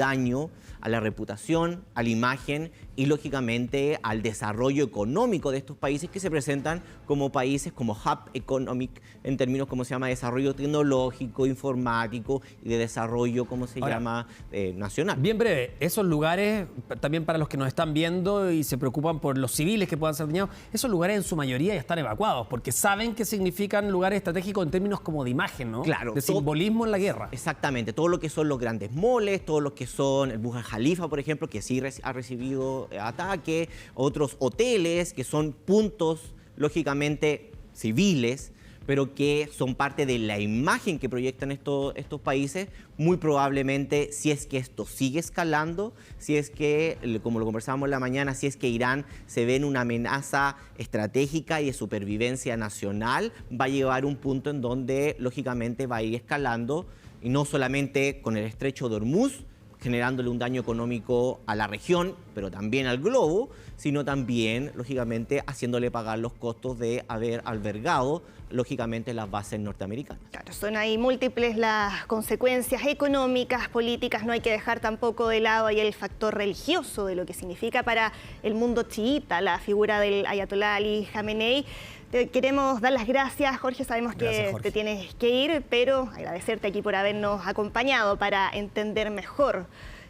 daño a la reputación, a la imagen y, lógicamente, al desarrollo económico de estos países que se presentan como países como hub economic, en términos, como se llama, desarrollo tecnológico, informático y de desarrollo, como se llama, nacional. Bien breve, esos lugares, también para los que nos están viendo y se preocupan por los civiles que puedan ser dañados, esos lugares en su mayoría ya están evacuados, porque saben que significan lugares estratégicos en términos como de imagen, ¿no? Claro. De simbolismo en la guerra. Exactamente, todo lo que son los grandes moles, todo lo que son el Burj Khalifa, por ejemplo, que sí ha recibido ataque, otros hoteles que son puntos, lógicamente, civiles, pero que son parte de la imagen que proyectan estos países. Muy probablemente, si es que esto sigue escalando, si es que, como lo conversábamos en la mañana, si es que Irán se ve en una amenaza estratégica y de supervivencia nacional, va a llegar a un punto en donde, lógicamente, va a ir escalando, y no solamente con el estrecho de Hormuz, generándole un daño económico a la región, pero también al globo, sino también, lógicamente, haciéndole pagar los costos de haber albergado, lógicamente, las bases norteamericanas. Claro, son ahí múltiples las consecuencias económicas, políticas. No hay que dejar tampoco de lado ahí el factor religioso de lo que significa para el mundo chiita la figura del Ayatolá Ali Jamenei. Te queremos dar las gracias, Jorge. Sabemos que te tienes que ir, pero agradecerte aquí por habernos acompañado para entender mejor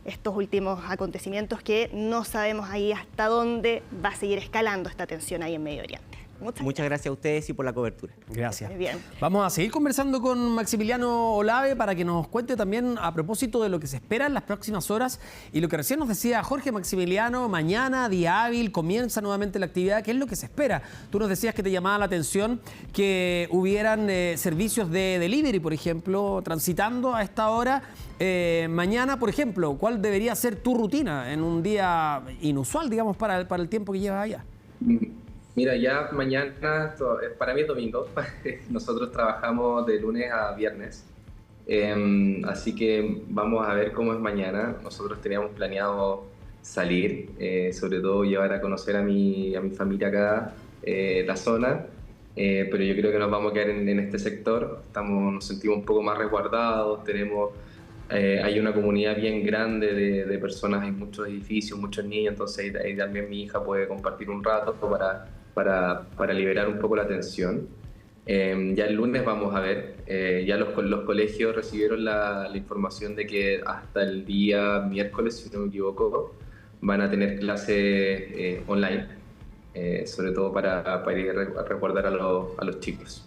estos últimos acontecimientos que no sabemos ahí hasta dónde va a seguir escalando esta tensión ahí en Medio Oriente. Muchas gracias a ustedes y por la cobertura. Gracias. Muy bien. Vamos a seguir conversando con Maximiliano Olave para que nos cuente también a propósito de lo que se espera en las próximas horas y lo que recién nos decía Jorge. Maximiliano, mañana, día hábil, comienza nuevamente la actividad. ¿Qué es lo que se espera? Tú nos decías que te llamaba la atención que hubieran servicios de delivery, por ejemplo, transitando a esta hora. Mañana, por ejemplo, ¿cuál debería ser tu rutina en un día inusual, digamos, para el tiempo que llevas allá? Mira, ya mañana, para mí es domingo, nosotros trabajamos de lunes a viernes, así que vamos a ver cómo es mañana. Nosotros teníamos planeado salir, sobre todo llevar a conocer a mi familia acá, la zona, pero yo creo que nos vamos a quedar en este sector. Nos sentimos un poco más resguardados, hay una comunidad bien grande de personas, hay muchos edificios, muchos niños, entonces ahí también mi hija puede compartir un rato para liberar un poco la tensión. Ya el lunes vamos a ver, ya los colegios recibieron la información de que hasta el día miércoles, si no me equivoco, van a tener clases online, sobre todo para ir a resguardar a los chicos.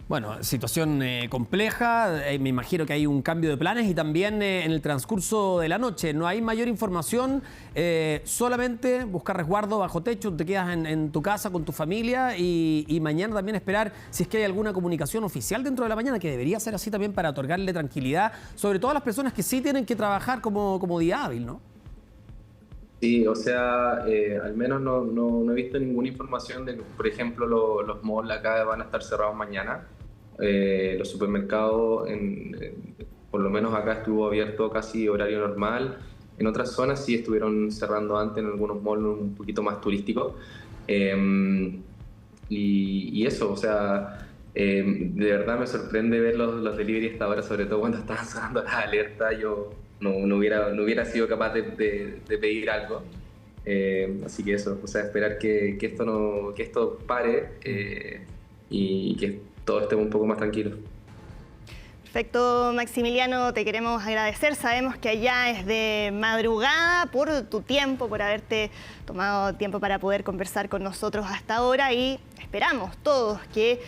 Bueno, situación compleja, me imagino que hay un cambio de planes y también en el transcurso de la noche no hay mayor información, solamente buscar resguardo bajo techo, te quedas en tu casa con tu familia y mañana también esperar si es que hay alguna comunicación oficial dentro de la mañana, que debería ser así también para otorgarle tranquilidad, sobre todo a las personas que sí tienen que trabajar como día hábil, ¿no? Sí, o sea, al menos no he visto ninguna información de que, por ejemplo, los malls acá van a estar cerrados mañana. Los supermercados, por lo menos acá estuvo abierto casi horario normal. En otras zonas sí estuvieron cerrando antes, en algunos malls un poquito más turísticos. Y eso, o sea, de verdad me sorprende ver los delivery hasta ahora, sobre todo cuando estaban sonando las alertas. Yo no hubiera sido capaz de pedir algo. Así que eso, o sea, esperar que esto pare y que todos estemos un poco más tranquilos. Perfecto, Maximiliano, te queremos agradecer. Sabemos que allá es de madrugada, por tu tiempo, por haberte tomado tiempo para poder conversar con nosotros hasta ahora, y esperamos todos que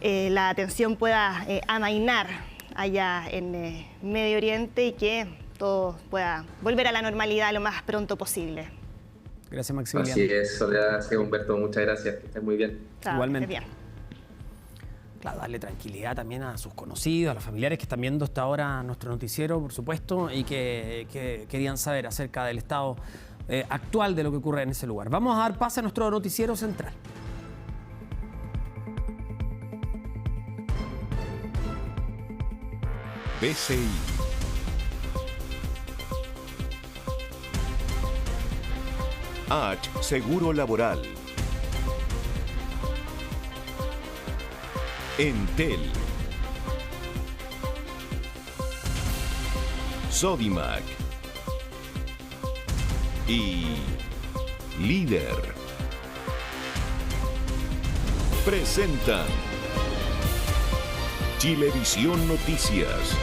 la tensión pueda amainar allá en Medio Oriente y que todo pueda volver a la normalidad lo más pronto posible. Gracias, Maximiliano. Así es, gracias, Humberto, muchas gracias, que estés muy bien. Chao, igualmente. que estés bien. Claro, darle tranquilidad también a sus conocidos, a los familiares que están viendo hasta ahora nuestro noticiero, por supuesto, y que querían saber acerca del estado actual de lo que ocurre en ese lugar. Vamos a dar pase a nuestro noticiero central. BCI. H Seguro Laboral. Entel. Sodimac y Líder presentan Chilevisión Noticias.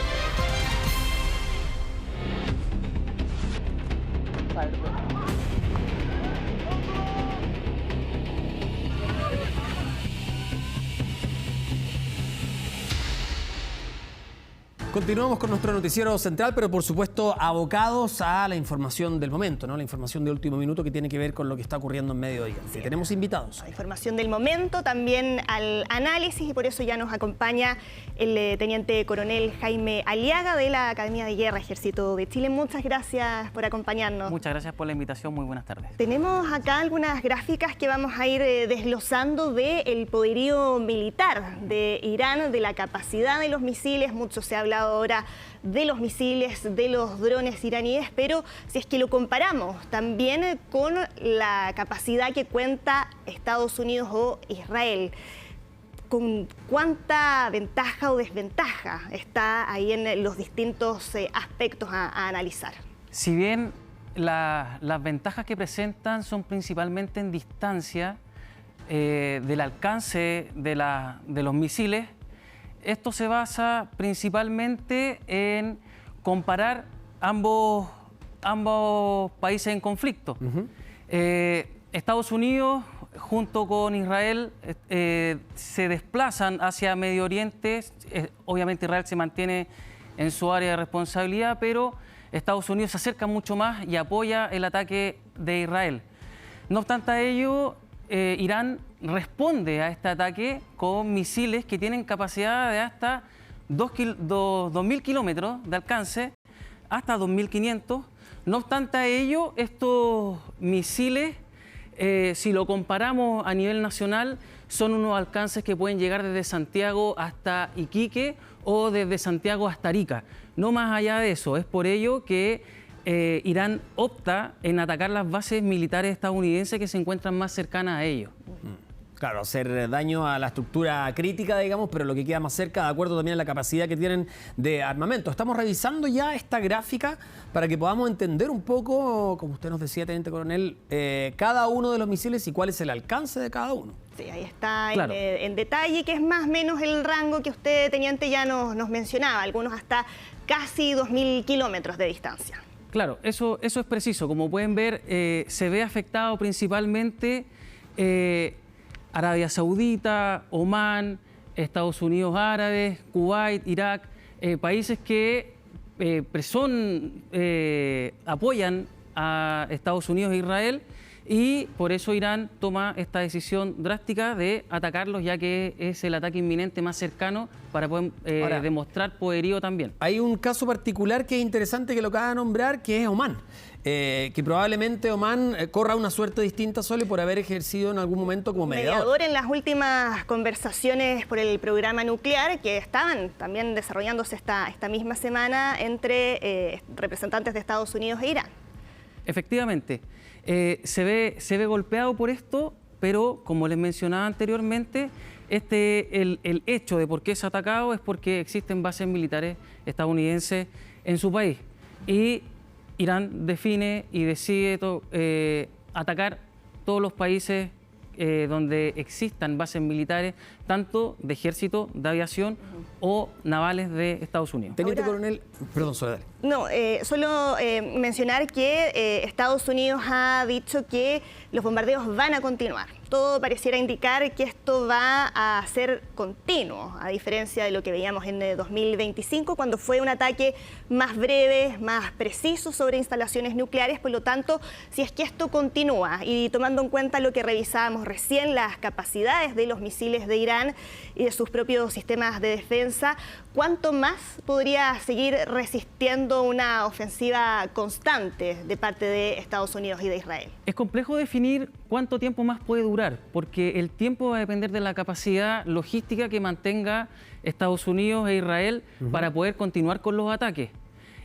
Continuamos con nuestro noticiero central, pero por supuesto abocados a la información del momento, ¿no? La información de último minuto que tiene que ver con lo que está ocurriendo en medio de ella. Sí, tenemos invitados. La información del momento, también al análisis, y por eso ya nos acompaña el teniente coronel Jaime Aliaga de la Academia de Guerra Ejército de Chile. Muchas gracias por acompañarnos. Muchas gracias por la invitación, muy buenas tardes. Tenemos acá algunas gráficas que vamos a ir desglosando del poderío militar de Irán, de la capacidad de los misiles. Mucho se ha hablado ahora de los misiles, de los drones iraníes, pero si es que lo comparamos también con la capacidad que cuenta Estados Unidos o Israel, ¿con cuánta ventaja o desventaja está ahí en los distintos aspectos a analizar? Si bien las ventajas que presentan son principalmente en distancia del alcance de los misiles, esto se basa principalmente en comparar ambos países en conflicto. Estados Unidos junto con Israel se desplazan hacia Medio Oriente. Obviamente Israel se mantiene en su área de responsabilidad, pero Estados Unidos se acerca mucho más y apoya el ataque de Israel. No obstante ello, Irán responde a este ataque con misiles que tienen capacidad de hasta 2.000 kilómetros de alcance, hasta 2.500. No obstante ello, estos misiles, si lo comparamos a nivel nacional, son unos alcances que pueden llegar desde Santiago hasta Iquique o desde Santiago hasta Arica. No más allá de eso. Es por ello que Irán opta en atacar las bases militares estadounidenses que se encuentran más cercanas a ellos. Claro, hacer daño a la estructura crítica, digamos, pero lo que queda más cerca, de acuerdo también a la capacidad que tienen de armamento. Estamos revisando ya esta gráfica para que podamos entender un poco, como usted nos decía, teniente coronel, cada uno de los misiles y cuál es el alcance de cada uno. Sí, ahí está Claro. en detalle, que es más o menos el rango que usted, teniente, ya nos mencionaba, algunos hasta casi 2.000 kilómetros de distancia. Claro, eso es preciso. Como pueden ver, se ve afectado principalmente Arabia Saudita, Omán, Estados Unidos Árabes, Kuwait, Irak, países que apoyan a Estados Unidos e Israel, y por eso Irán toma esta decisión drástica de atacarlos, ya que es el ataque inminente más cercano para poder Ahora, demostrar poderío también. Hay un caso particular que es interesante que lo acaba de nombrar, que es Omán. Que probablemente Omán corra una suerte distinta solo por haber ejercido en algún momento como mediador. En las últimas conversaciones por el programa nuclear que estaban también desarrollándose esta misma semana entre representantes de Estados Unidos e Irán. Efectivamente, se ve golpeado por esto, pero como les mencionaba anteriormente, el hecho de por qué es atacado es porque existen bases militares estadounidenses en su país. Y Irán define y decide atacar todos los países donde existan bases militares, tanto de ejército, de aviación o navales de Estados Unidos. Teniente Ahora- coronel, perdón, Soledad. No, solo mencionar que Estados Unidos ha dicho que los bombardeos van a continuar. Todo pareciera indicar que esto va a ser continuo, a diferencia de lo que veíamos en 2025, cuando fue un ataque más breve, más preciso sobre instalaciones nucleares. Por lo tanto, si es que esto continúa y tomando en cuenta lo que revisábamos recién, las capacidades de los misiles de Irán y de sus propios sistemas de defensa, ¿cuánto más podría seguir resistiendo una ofensiva constante de parte de Estados Unidos y de Israel? Es complejo definir cuánto tiempo más puede durar, porque el tiempo va a depender de la capacidad logística que mantenga Estados Unidos e Israel para poder continuar con los ataques.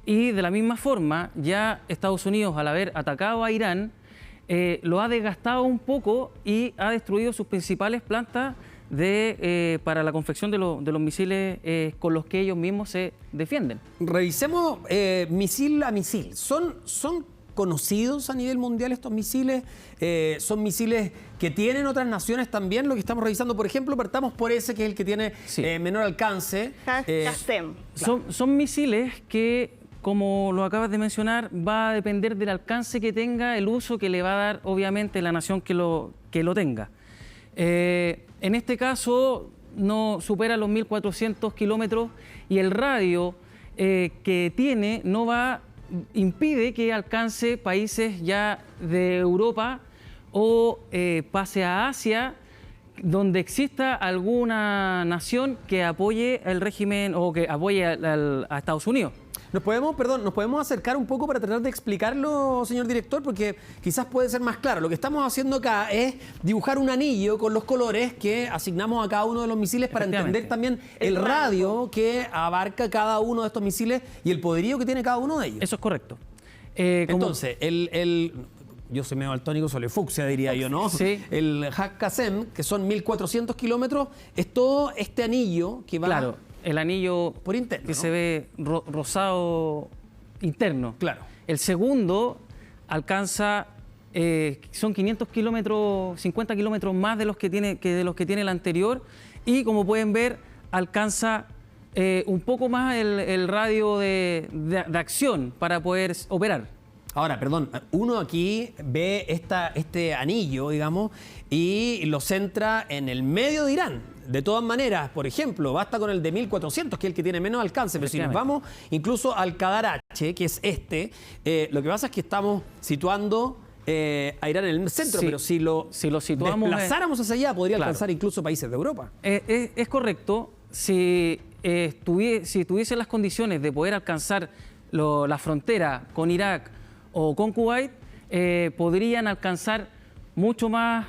Y de la misma forma, ya Estados Unidos, al haber atacado a Irán, lo ha desgastado un poco y ha destruido sus principales plantas para la confección de los misiles con los que ellos mismos se defienden. Revisemos misil a misil. ¿Son conocidos a nivel mundial estos misiles? ¿Son misiles que tienen otras naciones también? Lo que estamos revisando, por ejemplo, partamos por ese que es el que tiene menor alcance. Qasem. Son misiles que, como lo acabas de mencionar, va a depender del alcance que tenga, el uso que le va a dar, obviamente, la nación que lo tenga. En este caso, no supera los 1.400 kilómetros y el radio que tiene impide que alcance países ya de Europa o pase a Asia, donde exista alguna nación que apoye el régimen o que apoye a Estados Unidos. ¿Nos podemos acercar un poco para tratar de explicarlo, señor director? Porque quizás puede ser más claro. Lo que estamos haciendo acá es dibujar un anillo con los colores que asignamos a cada uno de los misiles para entender también el radio que abarca cada uno de estos misiles y el poderío que tiene cada uno de ellos. Eso es correcto. Entonces, yo soy medio daltónico, soy fucsia, diría yo, ¿no? Sí. El Qasem, que son 1.400 kilómetros, es todo este anillo que va... Claro, el anillo por interno, que ¿no? se ve rosado interno. Claro. El segundo alcanza, son 500 kilómetros, 50 kilómetros más de los que tiene el anterior, y como pueden ver, alcanza un poco más el radio de acción para poder operar. Ahora, perdón, uno aquí ve este anillo, digamos, y lo centra en el medio de Irán. De todas maneras, por ejemplo, basta con el de 1.400, que es el que tiene menos alcance, pero si nos vamos incluso al Qadar H, que es lo que pasa es que estamos situando a Irán en el centro, Sí, pero si lo situamos, desplazáramos hacia allá, podría claro, alcanzar incluso países de Europa. Es correcto. Si tuviese las condiciones de poder alcanzar la frontera con Irak o con Kuwait, podrían alcanzar mucho más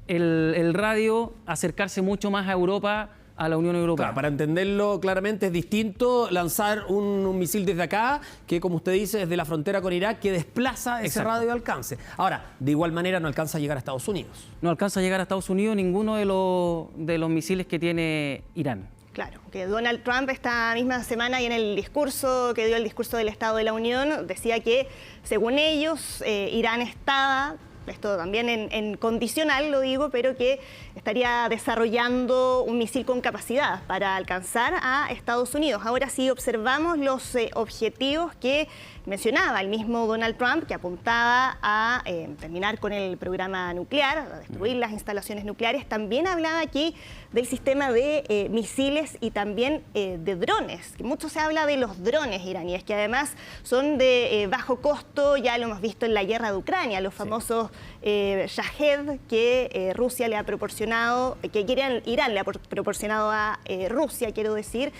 el radio, acercarse mucho más a Europa, a la Unión Europea. Claro, para entenderlo claramente, es distinto lanzar un misil desde acá que, como usted dice, desde la frontera con Irak, que desplaza ese Exacto. radio de alcance. Ahora, de igual manera no alcanza a llegar a Estados Unidos. No alcanza a llegar a Estados Unidos ninguno de los misiles que tiene Irán. Claro, que Donald Trump esta misma semana y en el discurso que dio, el discurso del Estado de la Unión, decía que, según ellos, Irán estaba, esto también en condicional lo digo, pero que estaría desarrollando un misil con capacidad para alcanzar a Estados Unidos. Ahora sí observamos los objetivos que mencionaba el mismo Donald Trump, que apuntaba a terminar con el programa nuclear, a destruir las instalaciones nucleares. También hablaba aquí del sistema de misiles y también de drones, que mucho se habla de los drones iraníes, que además son de bajo costo, ya lo hemos visto en la guerra de Ucrania, los famosos Shahed que Rusia le ha proporcionado, que Irán le ha proporcionado a Rusia, quiero decir.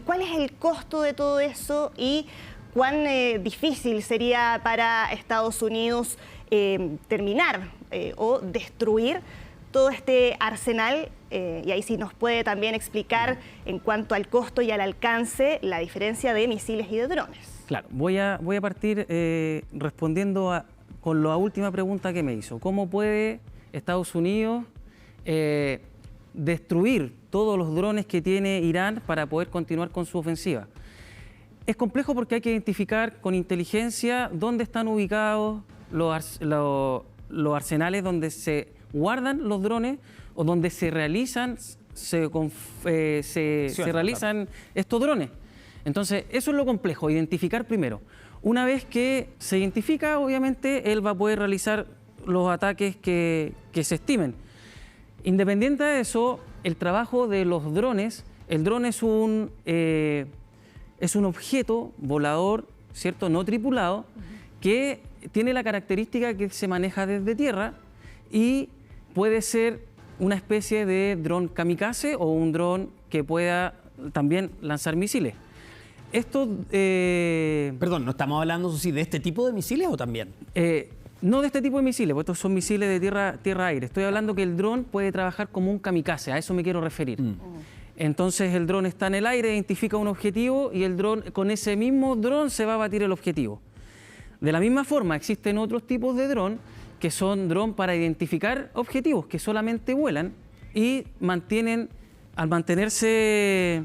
¿Cuál es el costo de todo eso y cuán difícil sería para Estados Unidos terminar o destruir todo este arsenal? Y ahí sí nos puede también explicar en cuanto al costo y al alcance la diferencia de misiles y de drones. Claro, voy a partir respondiendo con la última pregunta que me hizo. ¿Cómo puede Estados Unidos destruir todos los drones que tiene Irán para poder continuar con su ofensiva? Es complejo porque hay que identificar con inteligencia dónde están ubicados los arsenales donde se guardan los drones o donde se realizan estos drones. Entonces, eso es lo complejo, identificar primero. Una vez que se identifica, obviamente, él va a poder realizar los ataques que se estimen. Independiente de eso, el trabajo de los drones, el dron es un objeto volador, ¿cierto?, no tripulado, que tiene la característica que se maneja desde tierra y puede ser una especie de dron kamikaze o un dron que pueda también lanzar misiles. Esto... Perdón, ¿no estamos hablando, eso sí, de este tipo de misiles o también? No de este tipo de misiles, porque estos son misiles de tierra-aire. Estoy hablando que el dron puede trabajar como un kamikaze, a eso me quiero referir. Entonces el dron está en el aire, identifica un objetivo y el dron, con ese mismo dron se va a batir el objetivo. De la misma forma, existen otros tipos de dron que son dron para identificar objetivos que solamente vuelan y al mantenerse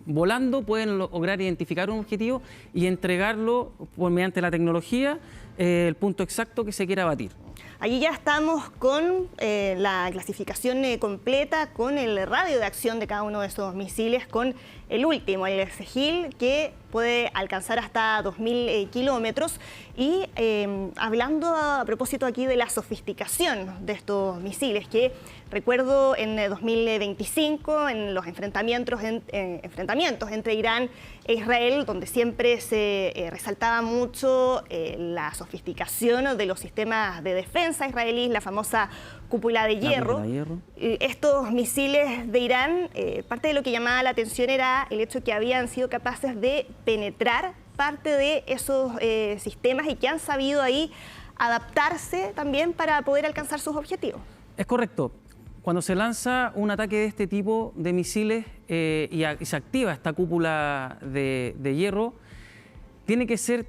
volando, pueden lograr identificar un objetivo y entregarlo mediante la tecnología el punto exacto que se quiera batir. Allí ya estamos con la clasificación completa, con el radio de acción de cada uno de estos misiles, con el último, el Segil, que puede alcanzar hasta 2.000 kilómetros. Y hablando a propósito aquí de la sofisticación de estos misiles, que recuerdo en 2025, en los enfrentamientos entre Irán e Israel, donde siempre se resaltaba mucho la sofisticación de los sistemas de defensa israelíes, la famosa cúpula de hierro. Estos misiles de Irán, parte de lo que llamaba la atención era el hecho que habían sido capaces de penetrar parte de esos sistemas y que han sabido ahí adaptarse también para poder alcanzar sus objetivos. Es correcto. Cuando se lanza un ataque de este tipo de misiles y se activa esta cúpula de hierro, tiene que ser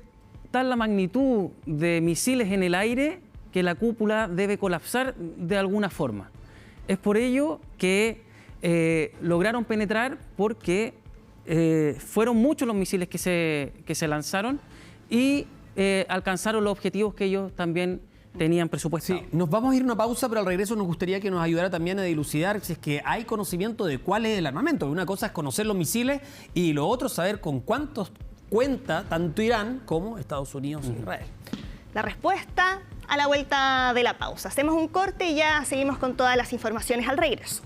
tal la magnitud de misiles en el aire que la cúpula debe colapsar de alguna forma. Es por ello que lograron penetrar, porque fueron muchos los misiles que se lanzaron y alcanzaron los objetivos que ellos también tenían presupuestado. Sí, nos vamos a ir a una pausa, pero al regreso nos gustaría que nos ayudara también a dilucidar si es que hay conocimiento de cuál es el armamento. Una cosa es conocer los misiles y lo otro saber con cuántos cuenta tanto Irán como Estados Unidos e Israel. La respuesta a la vuelta de la pausa. Hacemos un corte y ya seguimos con todas las informaciones al regreso.